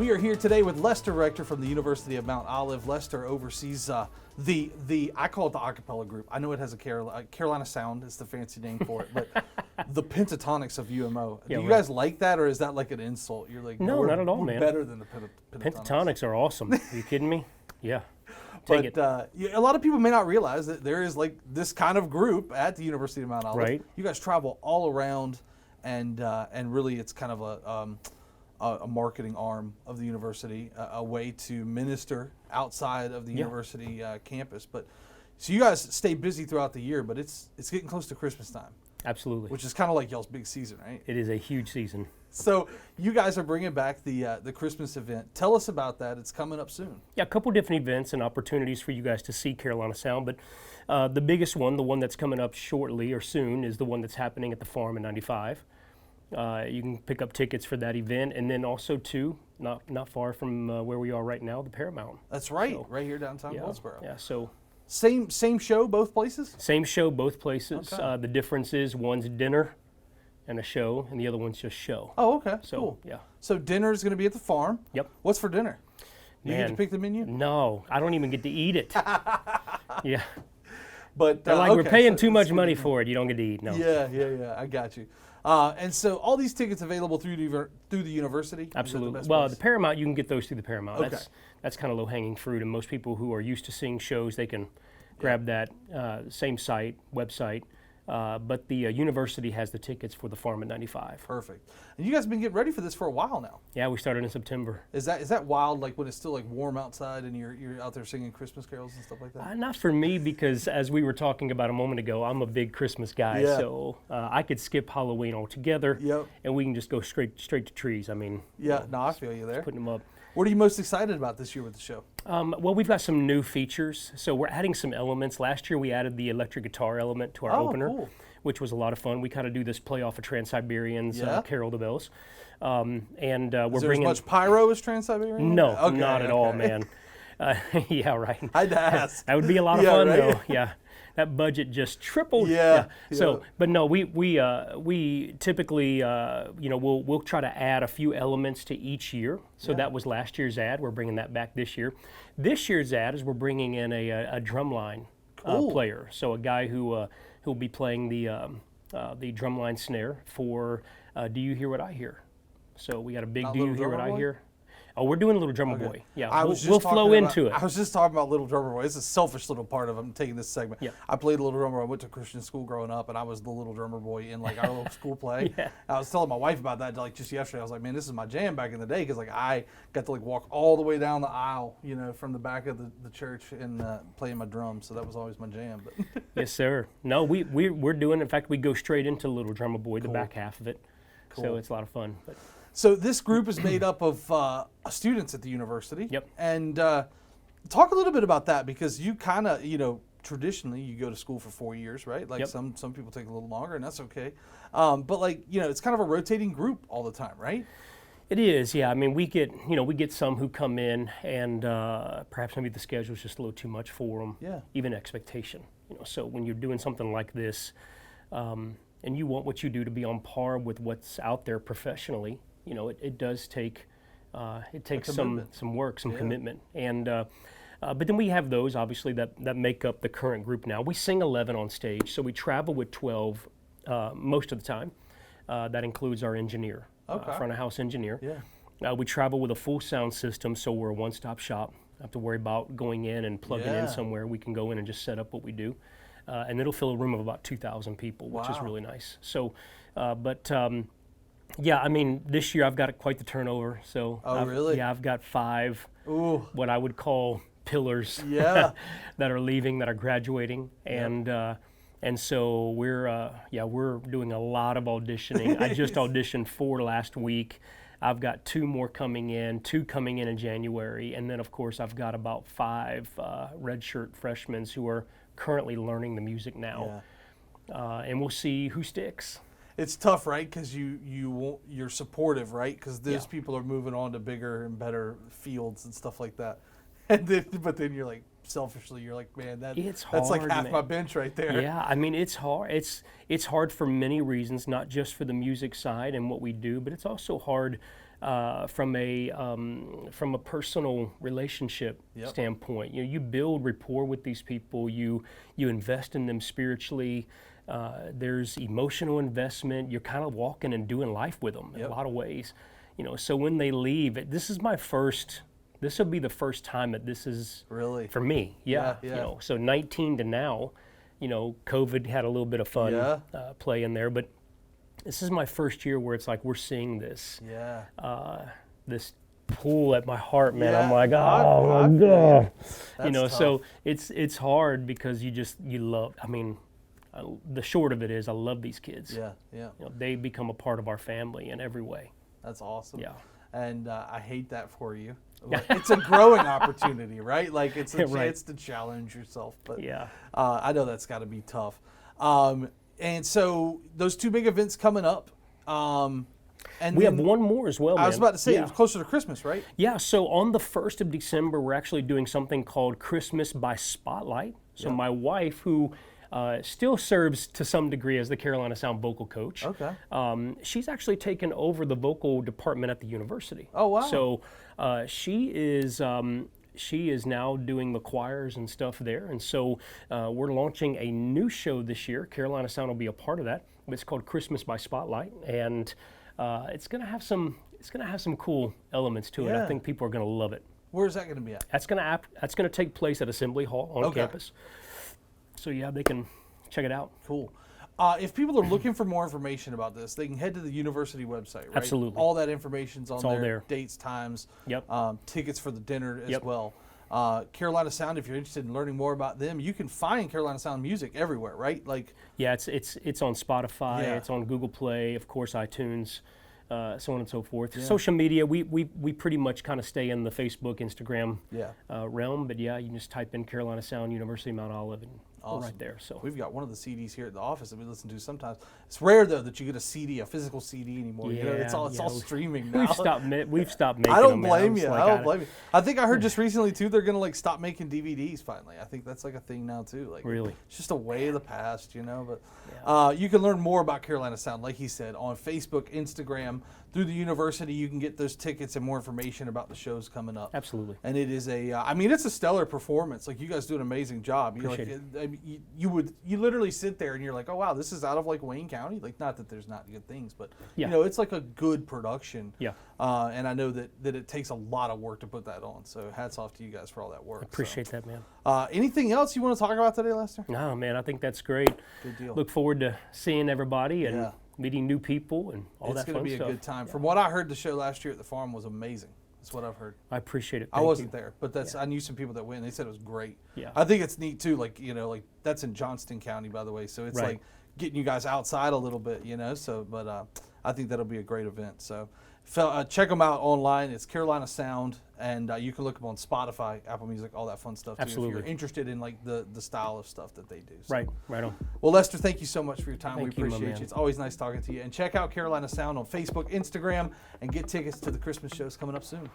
We are here today with Lester Rector from the University of Mount Olive. Lester oversees the I call it the acapella group. I know it has a Carolina Sound is the fancy name for it, but the Pentatonics of UMO. Yeah, Do you right. guys like that, or is that like an insult? You're like, No, we're, not at all, we're man. better than the Pentatonics. Pentatonics are awesome. Are you kidding me? Yeah. Take it. But a lot of people may not realize that there is like this kind of group at the University of Mount Olive. Right. You guys travel all around, and really it's kind of a marketing arm of the university, a way to minister outside of the university campus. But so you guys stay busy throughout the year, but it's getting close to Christmas time, Absolutely. which is kind of like y'all's big season, right? It is a huge season. So you guys are bringing back the Christmas event. Tell us about that. It's coming up soon. Yeah, a couple different events and opportunities for you guys to see Carolina Sound, but the biggest one, the one that's coming up shortly or soon, is the one that's happening at the Farm in 95. You can pick up tickets for that event, and then also too, not far from where we are right now, the Paramount. That's right, So, right here downtown Yeah, Goldsboro. yeah. So Same show, both places? same show, both places. Okay. The difference is one's dinner and a show, and the other one's just show. Oh, okay, So cool. yeah. So dinner's going to be at the Farm. Yep. What's for dinner? You get to Man. pick the menu? No, I don't even get to eat it. Yeah. But They're like, we're okay, paying so too it's much good money to know. for it. You don't get to eat. No. Yeah, I got you. And so all these tickets available through the university? Is that the Absolutely. best Well, place? the Paramount, you can get those through the Paramount. Okay. That's kind of low-hanging fruit, and most people who are used to seeing shows, they can grab that same website. But the university has the tickets for the Farm at 95. Perfect. And you guys have been getting ready for this for a while now. Yeah, we started in September. Is that wild, like when it's still like warm outside and you're out there singing Christmas carols and stuff like that? Not for me, because as we were talking about a moment ago, I'm a big Christmas guy, Yeah. so I could skip Halloween altogether, Yep. and we can just go straight to trees. I mean, Yeah, no, I feel you there. putting them up. What are you most excited about this year with the show? Well, we've got some new features, so we're adding some elements. Last year we added the electric guitar element to our Oh, opener, cool. which was a lot of fun. We kind of do this play off of Trans-Siberian's Yeah. Carol the Bells, and we're Is there bringing. as much pyro as Trans-Siberian? No, Okay, not at all, okay. man. Yeah, right. I had to ask. That would be a lot of Yeah, fun, right? though. Yeah, that budget just tripled. Yeah, So, yeah. but no, we typically, we'll try to add a few elements to each year. So that was last year's ad. We're bringing that back this year. This year's ad is we're bringing in a drumline Cool. player. So a guy who'll be playing the drumline snare for "Do You Hear What I Hear?" So we got a big Not "Do You Little Hear What Drummer I Boy? Hear?" Oh, we're doing a Little Drummer Boy. Yeah, I was just we'll talking flow about- into it. I was just talking about Little Drummer Boy. It's a selfish little part of I'm taking this segment. Yeah. I played Little Drummer Boy. I went to Christian school growing up, and I was the Little Drummer Boy in like our little school play. Yeah. I was telling my wife about that like just yesterday. I was like, man, this is my jam back in the day because like I got to like walk all the way down the aisle, from the back of the church and playing my drums. So that was always my jam. But Yes, sir. No, we're doing. In fact, we go straight into Little Drummer Boy, the back half of it. Cool. So it's a lot of fun. But So this group is made up of students at the university. Yep. And talk a little bit about that because you kind of, traditionally you go to school for 4 years, right? Like Yep. some people take a little longer, and that's okay. But like it's kind of a rotating group all the time, right? it is, yeah. I mean, we get some who come in and perhaps maybe the schedule's just a little too much for them. Yeah. Even expectation. So when you're doing something like this, and you want what you do to be on par with what's out there professionally, it does take it takes commitment. some work, some Yeah. commitment, and but then we have those obviously that make up the current group now. We sing 11 on stage, so we travel with 12 most of the time. That includes our engineer, Okay. front of house engineer. Yeah. We travel with a full sound system, so we're a one-stop shop. Don't have to worry about going in and plugging Yeah. in somewhere. We can go in and just set up what we do. And it'll fill a room of about 2,000 people, which is Wow. really nice. So, yeah, I mean, this year I've got quite the turnover. So, Oh, really? Yeah, I've got 5 Ooh. what I would call pillars Yeah. that are leaving, that are graduating, and so we're doing a lot of auditioning. I just auditioned 4 last week. I've got 2 more coming in, 2 coming in January, and then of course I've got about 5 redshirt freshmen who are currently learning the music now, and we'll see who sticks. It's tough, right? Because you're supportive, right? Because those Yeah. people are moving on to bigger and better fields and stuff like that. And then, but then you're like, selfishly, you're like, man, It's that's like hard, half man. my bench right there. Yeah, I mean, it's hard. It's hard for many reasons, not just for the music side and what we do, but it's also hard from a personal relationship Yep. standpoint. You build rapport with these people. You invest in them spiritually. There's emotional investment. You're kind of walking and doing life with them in Yep. a lot of ways. So when they leave, this will be the first time that this is Really? for me. Yeah. Yeah. So 19 to now, COVID had a little bit of fun Yeah. play in there, but this is my first year where it's like we're seeing this Yeah. this pull at my heart, man. Yeah, I'm like, I oh my feel you. God. That's So tough. it's hard because you love. I mean, the short of it is I love these kids. Yeah. Yeah. They become a part of our family in every way. That's awesome. Yeah. And I hate that for you. But it's a growing opportunity, right? Like it's a Right. chance to challenge yourself. But Yeah. I know that's got to be tough. And so those two big events coming up. And We then have one more as well, man. I was about to say Yeah. it's closer to Christmas, right? Yeah, so on the 1st of December, we're actually doing something called Christmas by Spotlight. So Yeah. my wife, who still serves to some degree as the Carolina Sound vocal coach, Okay. she's actually taken over the vocal department at the university. Oh, wow. So she is now doing the choirs and stuff there, and so we're launching a new show this year. Carolina Sound will be a part of that. It's called Christmas by Spotlight, and it's going to have some cool elements to it. Yeah. I think people are going to love it. Where's that going to be at? That's going to take place at Assembly Hall on Okay. campus. So yeah, they can check it out. Cool. If people are looking for more information about this, they can head to the university website, right? Absolutely. All that information's on all there. there. Dates, times, Yep. tickets for the dinner as Yep. well. Carolina Sound, if you're interested in learning more about them, you can find Carolina Sound music everywhere, right? Like, Yeah, it's on Spotify, Yeah. it's on Google Play, of course iTunes, so on and so forth. Social media, we pretty much kind of stay in the Facebook, Instagram yeah. realm, but yeah, you can just type in Carolina Sound, University of Mount Olive, and we're Awesome. right there. So We've got one of the CDs here at the office that we listen to sometimes. It's rare though that you get a CD, a physical CD anymore. It's all yeah, streaming now. we've stopped making I don't them. man. blame I'm just you. like, I don't blame you. I think I heard just recently too they're gonna like stop making DVDs finally. I think that's like a thing now too. Like Really? it's just a way of the past, But you can learn more about Carolina Sound, like he said, on Facebook, Instagram, through the university. You can get those tickets and more information about the shows coming up. Absolutely. And it is it's a stellar performance. Like you guys do an amazing job. Appreciate You literally sit there and you're like, oh wow, this is out of like Wayne County. Like not that there's not good things, but Yeah. it's like a good production. Yeah. And I know that it takes a lot of work to put that on. So hats off to you guys for all that work. Appreciate that, man. Anything else you want to talk about today, Lester? No, man, I think that's great. Good deal. Look forward to seeing everybody and Yeah. meeting new people and all It's that going to fun be stuff. a good time. From what I heard, the show last year at the farm was amazing. That's what I've heard. I appreciate it. I Thank wasn't you. there, but I knew some people that went. They said it was great. Yeah. I think it's neat too. Like that's in Johnston County, by the way. So it's Right. like getting you guys outside a little bit, So, but I think that'll be a great event. So, check them out online. It's Carolina Sound, and you can look them on Spotify, Apple Music, all that fun stuff too. If Absolutely. you're interested in like the style of stuff that they do. So. Right on. Well, Lester, thank you so much for your time. Thank We you, my appreciate man. you. It's always nice talking to you. And check out Carolina Sound on Facebook, Instagram, and get tickets to the Christmas shows coming up soon.